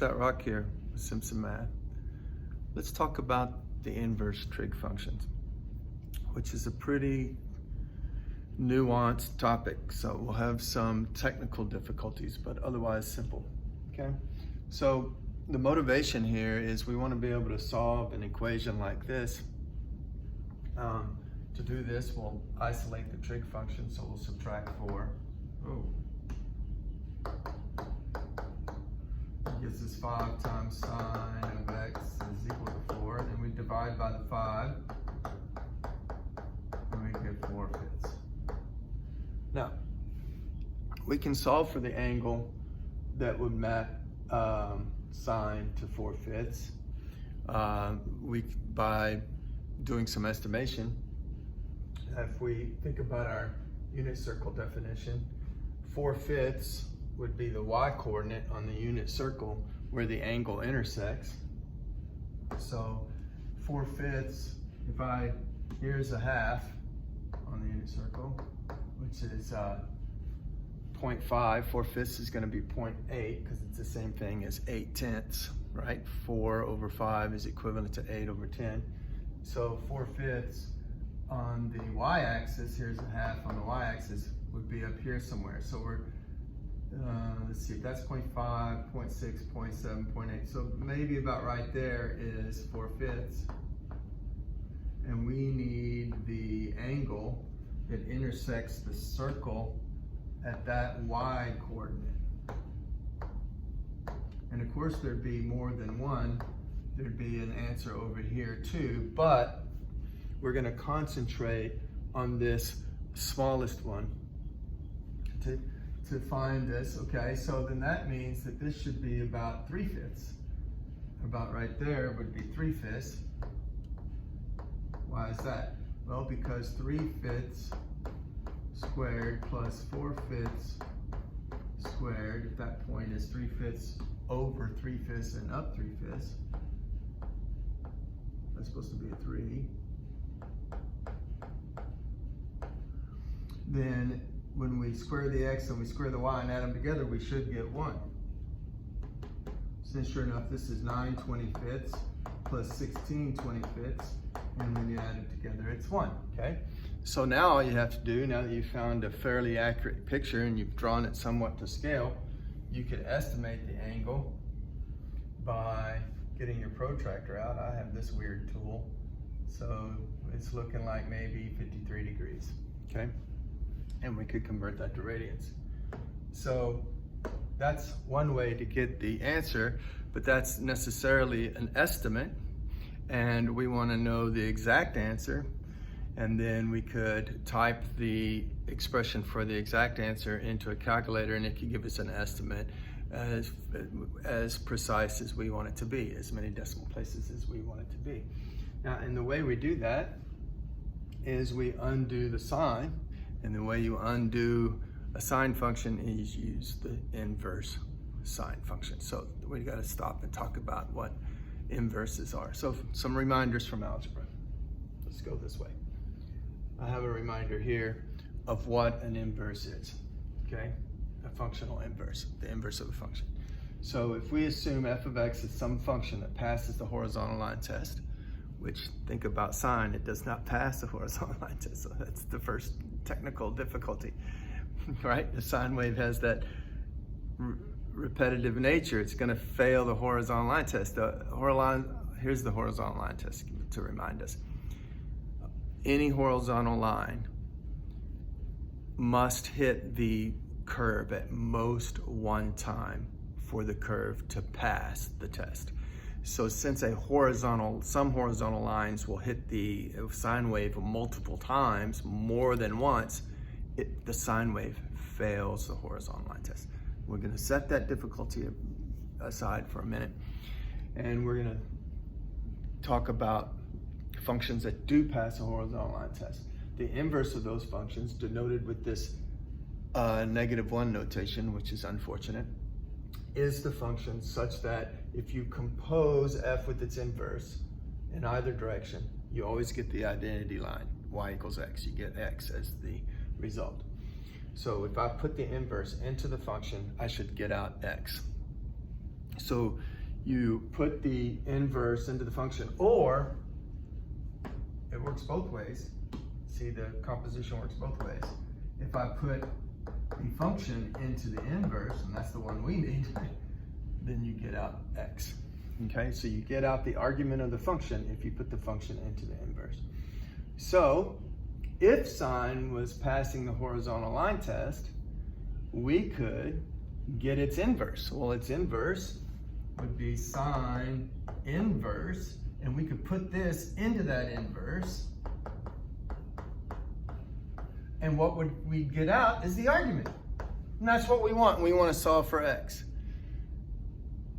Scott Rock here with Simpson Math. Let's talk about the inverse trig functions, which is a pretty nuanced topic. So we'll have some technical difficulties, but otherwise simple, okay? So the motivation here is we want to be able to solve an equation like this. To do this, we'll isolate the trig function, so we'll subtract 4. Gives us 5 times sine of x is equal to 4. Then we divide by the 5, and we get 4/5. Now, we can solve for the angle that would map sine to 4/5 by doing some estimation. If we think about our unit circle definition, 4/5 would be the y-coordinate on the unit circle where the angle intersects. So 4/5, here's a half on the unit circle, which is 0.5. 4/5 is going to be 0.8 because it's the same thing as 8/10, right? 4/5 is equivalent to 8/10. So 4/5 on the y-axis, here's a half on the y-axis, would be up here somewhere. So we're let's see, that's 0.5, 0.6, 0.7, 0.8. So maybe about right there is 4/5. And we need the angle that intersects the circle at that y coordinate. And of course there'd be more than one. There'd be an answer over here too, but we're gonna concentrate on this smallest one to find this, okay? So then that means that this should be about 3/5. About right there would be 3/5. Why is that? Well, because 3/5 squared plus 4/5 squared, if that point is 3/5 over 3/5 and up 3/5, that's supposed to be a 3. Then when we square the x and we square the y and add them together, we should get 1. So sure enough, this is 9/25 plus 16/25, and when you add it together, it's 1, okay? So now all you have to do, now that you've found a fairly accurate picture and you've drawn it somewhat to scale, you could estimate the angle by getting your protractor out. I have this weird tool, so it's looking like maybe 53 degrees, okay? And we could convert that to radians. So that's one way to get the answer, but that's necessarily an estimate, and we want to know the exact answer, and then we could type the expression for the exact answer into a calculator, and it could give us an estimate as precise as we want it to be, as many decimal places as we want it to be. Now, and the way we do that is we undo the sign. And the way you undo a sine function is use the inverse sine function. So we got to stop and talk about what inverses are. So some reminders from algebra. Let's go this way. I have a reminder here of what an inverse is, okay? A functional inverse, the inverse of a function. So if we assume f of x is some function that passes the horizontal line test, which, think about sine, it does not pass the horizontal line test, so that's the first technical difficulty, right? The sine wave has that repetitive nature. It's going to fail the horizontal line test. Here's the horizontal line test to remind us. Any horizontal line must hit the curve at most one time for the curve to pass the test. So since some horizontal lines will hit the sine wave multiple times, more than once, the sine wave fails the horizontal line test. We're going to set that difficulty aside for a minute, and we're going to talk about functions that do pass the horizontal line test. The inverse of those functions, denoted with this -1 notation, which is unfortunate, is the function such that if you compose f with its inverse in either direction, you always get the identity line, y equals x. You get x as the result. So if I put the inverse into the function, I should get out x. So you put the inverse into the function, or it works both ways. See, the composition works both ways. If I put the function into the inverse, and that's the one we need, then you get out x. Okay, so you get out the argument of the function if you put the function into the inverse. So if sine was passing the horizontal line test, we could get its inverse. Well, its inverse would be sine inverse, and we could put this into that inverse, and what would we get out is the argument. And that's what we want. We want to solve for x.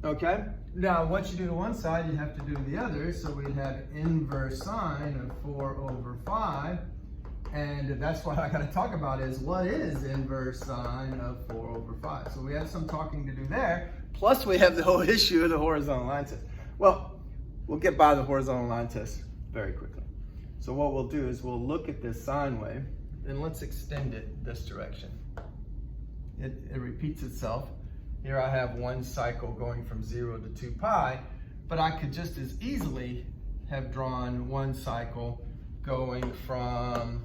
Okay? Now, once you do the one side, you have to do the other. So we'd have inverse sine of 4 over 5. And that's what I got to talk about is what is inverse sine of 4 over 5. So we have some talking to do there. Plus, we have the whole issue of the horizontal line test. Well, we'll get by the horizontal line test very quickly. So what we'll do is we'll look at this sine wave, and let's extend it this direction. It repeats itself. Here I have one cycle going from 0 to 2 pi, but I could just as easily have drawn one cycle going from,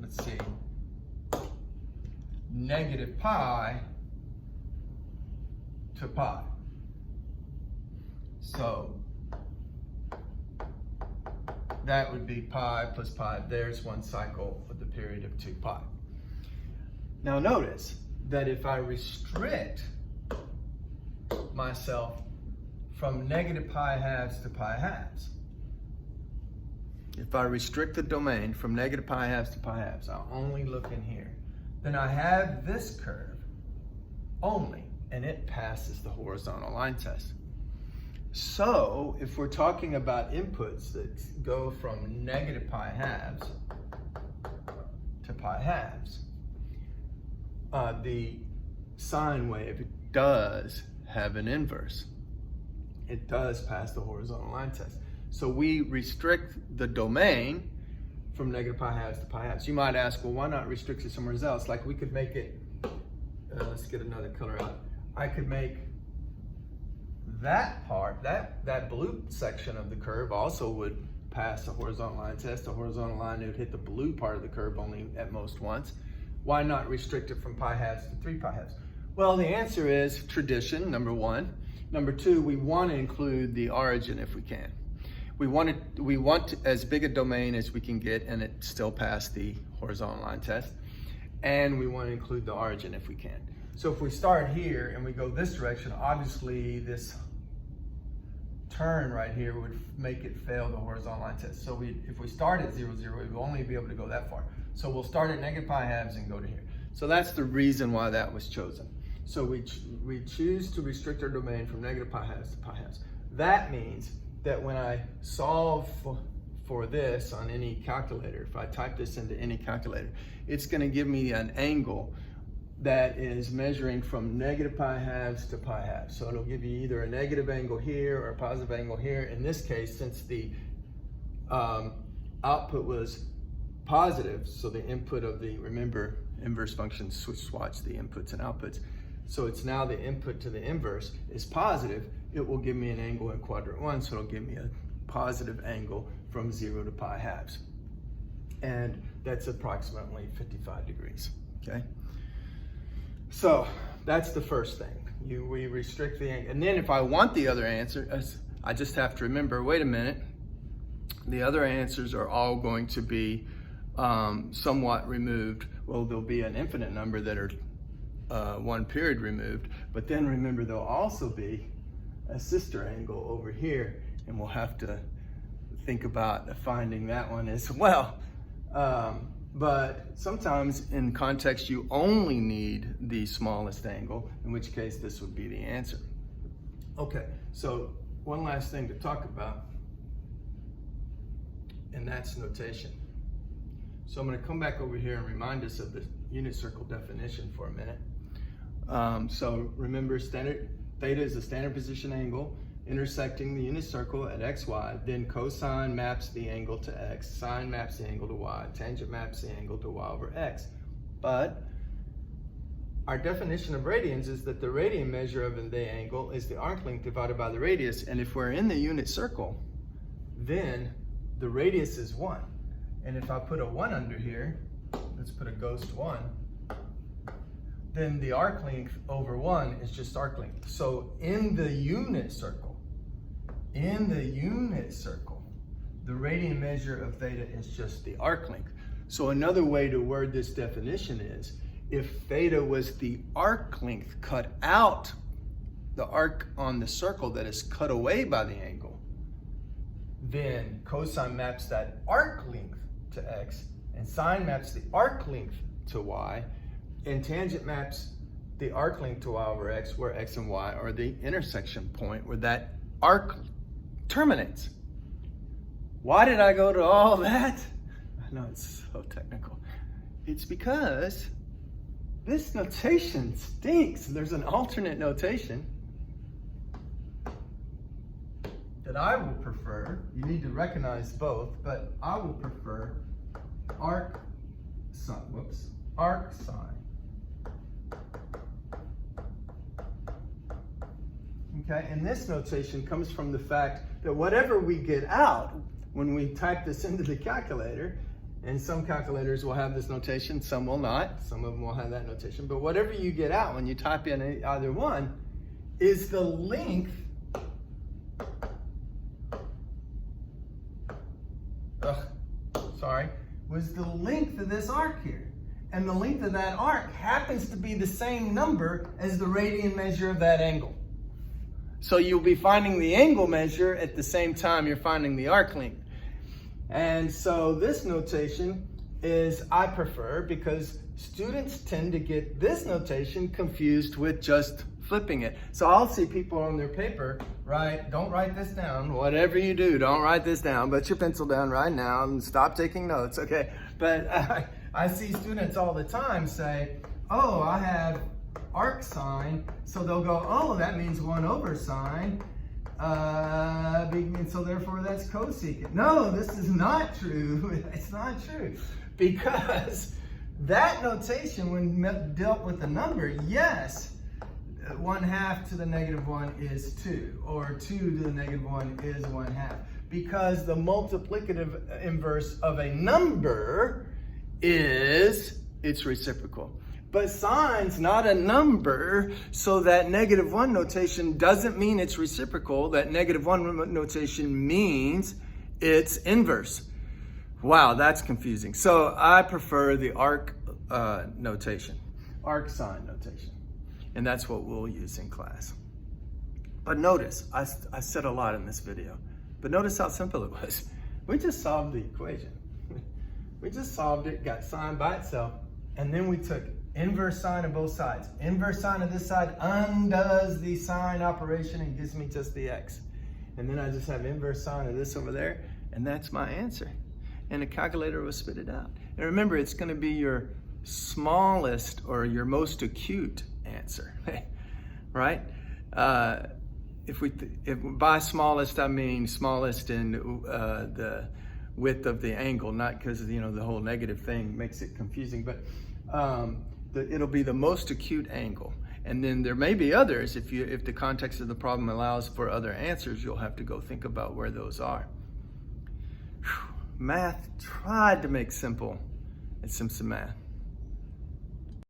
let's see, negative pi to pi. So that would be pi plus pi. There's one cycle with the period of 2 pi. Now notice that if I restrict myself from negative pi halves to pi halves, if I restrict the domain from negative pi halves to pi halves, I'll only look in here, then I have this curve only, and it passes the horizontal line test. So if we're talking about inputs that go from negative pi halves to pi halves, the sine wave does have an inverse. It does pass the horizontal line test. So we restrict the domain from negative pi halves to pi halves. You might ask, well, why not restrict it somewhere else? Like we could make it, let's get another color out. I could make that part, that blue section of the curve also would pass the horizontal line test. The horizontal line would hit the blue part of the curve only at most once. Why not restrict it from pi halves to 3 pi halves? Well, the answer is tradition, number one. Number two, we want to include the origin if we can. We want as big a domain as we can get and it still pass the horizontal line test. And we want to include the origin if we can. So if we start here and we go this direction, obviously this turn right here would make it fail the horizontal line test. So if we start at 0, 0, we will only be able to go that far. So we'll start at negative pi halves and go to here. So that's the reason why that was chosen. So we choose to restrict our domain from negative pi halves to pi halves. That means that when I solve for this on any calculator, if I type this into any calculator, it's going to give me an angle that is measuring from negative pi halves to pi halves. So it'll give you either a negative angle here or a positive angle here. In this case, since the output was positive, so the input of the, remember, inverse functions swatch the inputs and outputs. So it's now the input to the inverse is positive. It will give me an angle in quadrant 1, so it'll give me a positive angle from 0 to pi halves. And that's approximately 55 degrees, okay? So that's the first thing. We restrict the angle. And then if I want the other answer, I just have to remember, wait a minute, the other answers are all going to be somewhat removed. Well, there'll be an infinite number that are one period removed, but then remember there'll also be a sister angle over here, and we'll have to think about finding that one as well. But sometimes in context you only need the smallest angle, in which case this would be the answer. Okay, so one last thing to talk about, and that's notation. So I'm going to come back over here and remind us of the unit circle definition for a minute. So remember, standard theta is a standard position angle intersecting the unit circle at xy, then cosine maps the angle to x, sine maps the angle to y, tangent maps the angle to y over x. But our definition of radians is that the radian measure of the angle is the arc length divided by the radius. And if we're in the unit circle, then the radius is 1. And if I put a 1 under here, let's put a ghost 1, then the arc length over 1 is just arc length. So in the unit circle, the radian measure of theta is just the arc length. So another way to word this definition is, if theta was the arc length cut out, the arc on the circle that is cut away by the angle, then cosine maps that arc length to x, and sine maps the arc length to y, and tangent maps the arc length to y over x, where x and y are the intersection point where that arc terminates. Why did I go to all that? I know it's so technical. It's because this notation stinks. There's an alternate notation that I will prefer. You need to recognize both, but I will prefer arc-sine. Okay, and this notation comes from the fact that whatever we get out when we type this into the calculator, and some calculators will have this notation, some will not, some of them will have that notation, but whatever you get out when you type in either one is the length was the length of this arc here. And the length of that arc happens to be the same number as the radian measure of that angle. So you'll be finding the angle measure at the same time you're finding the arc length. And so this notation is I prefer, because students tend to get this notation confused with just flipping it. So I'll see people on their paper, don't write this down. Whatever you do, don't write this down. Put your pencil down right now and stop taking notes, okay? But I see students all the time say, oh, I have arc-sine, so they'll go, oh, that means 1 over sine, so therefore that's cosecant. No, this is not true. It's not true, because that notation, when dealt with the number, yes, 1/2 to the -1 is 2, or 2 to the -1 is 1/2, because the multiplicative inverse of a number is its reciprocal. But sine's not a number, so that -1 notation doesn't mean it's reciprocal. That -1 notation means it's inverse. Wow, that's confusing. So I prefer the arc-sine notation. And that's what we'll use in class. But notice, I said a lot in this video, but notice how simple it was. We just solved the equation. We just solved it, got sine by itself, and then we took inverse sine of both sides. Inverse sine of this side undoes the sine operation and gives me just the x. And then I just have inverse sine of this over there, and that's my answer. And the calculator will spit it out. And remember, it's going to be your smallest or your most acute answer, right? If by smallest I mean smallest in the width of the angle, not because the whole negative thing makes it confusing, but it'll be the most acute angle. And then there may be others. If the context of the problem allows for other answers, you'll have to go think about where those are. Whew. Math tried to make simple at Simpson Math.